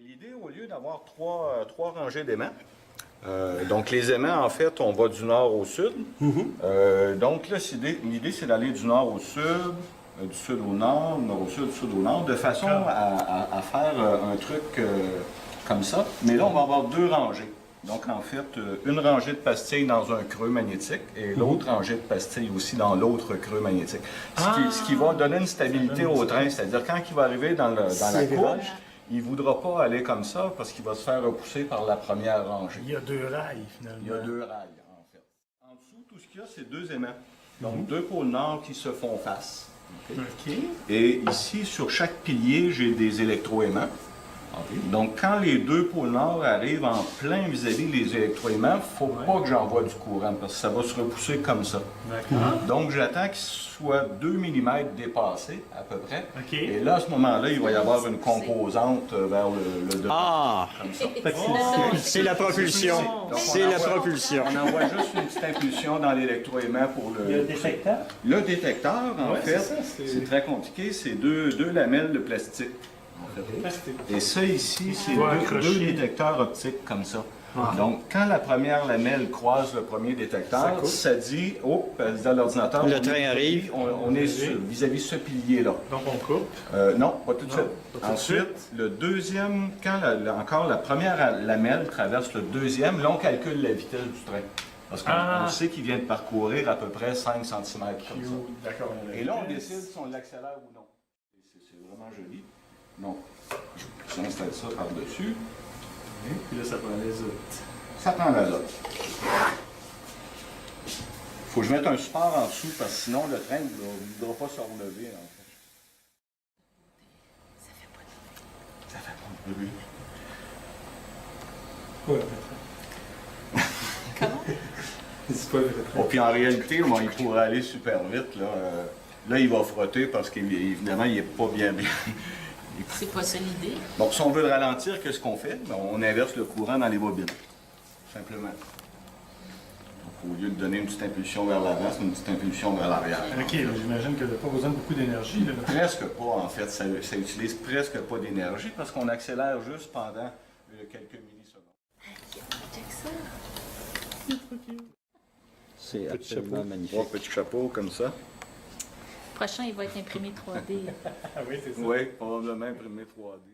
L'idée, au lieu d'avoir trois rangées d'aimants, donc les aimants, en fait, on va du nord au sud. Donc là, l'idée, c'est d'aller du nord au sud, du sud au nord, du nord au sud, du sud au nord, de façon à faire un truc comme ça. Mais là, on va avoir deux rangées. Donc, en fait, une rangée de pastilles dans un creux magnétique et l'autre rangée de pastilles aussi dans l'autre creux magnétique. Ce qui va donner une stabilité au train, c'est-à-dire quand il va arriver dans la courbe, il ne voudra pas aller comme ça parce qu'il va se faire repousser par la première rangée. Il y a deux rails, finalement. Il y a deux rails, en fait. En dessous, tout ce qu'il y a, c'est deux aimants. Donc, deux pôles nord qui se font face. Et ici, sur chaque pilier, j'ai des électroaimants. Donc, quand les deux pôles nord arrivent en plein vis-à-vis les électroaimants, il ne faut pas que j'envoie du courant parce que ça va se repousser comme ça. Donc, j'attends qu'il soit 2 mm dépassé à peu près. Et là, à ce moment-là, il va y avoir une composante vers le devant. Ah! C'est la propulsion. C'est la propulsion. On envoie juste une petite impulsion dans l'électroaimant pour Le détecteur? Le détecteur, en fait, c'est très compliqué. C'est deux lamelles de plastique. Et ça ici, c'est deux détecteurs optiques comme ça. Donc, quand la première lamelle croise le premier détecteur, ça dit, oh, ça dit à l'ordinateur, le train arrive. On est vis-à-vis ce pilier-là. Donc, on coupe? Non, pas tout de suite. Ensuite, le deuxième, quand encore la première lamelle traverse le deuxième, là, on calcule la vitesse du train. Parce qu'on sait qu'il vient de parcourir à peu près 5 cm comme ça. Et là, on décide si on l'accélère ou non. C'est vraiment joli. Donc, j'installe ça par-dessus. Et puis là, ça prend l'azote. Ça prend l'azote. Il faut que je mette un support en dessous parce que sinon le train ne voudra pas se relever. En fait. Ça fait pas de bruit. Comment? C'est pas vrai. Oh, puis en réalité, bon, il pourrait aller super vite. Là, il va frotter parce qu'évidemment, il n'est pas bien. C'est pas ça l'idée? Donc, si on veut le ralentir, qu'est-ce qu'on fait? Ben, on inverse le courant dans les bobines. Simplement. Donc, au lieu de donner une petite impulsion vers l'avant, c'est une petite impulsion vers l'arrière. OK, j'imagine que n'a pas besoin de beaucoup d'énergie. Presque pas, en fait. Ça utilise presque pas d'énergie parce qu'on accélère juste pendant quelques millisecondes. Check ça! C'est absolument magnifique. Trois petits chapeaux comme ça. Le prochain, il va être imprimé 3D. Ah oui, c'est ça. Oui, probablement imprimé 3D.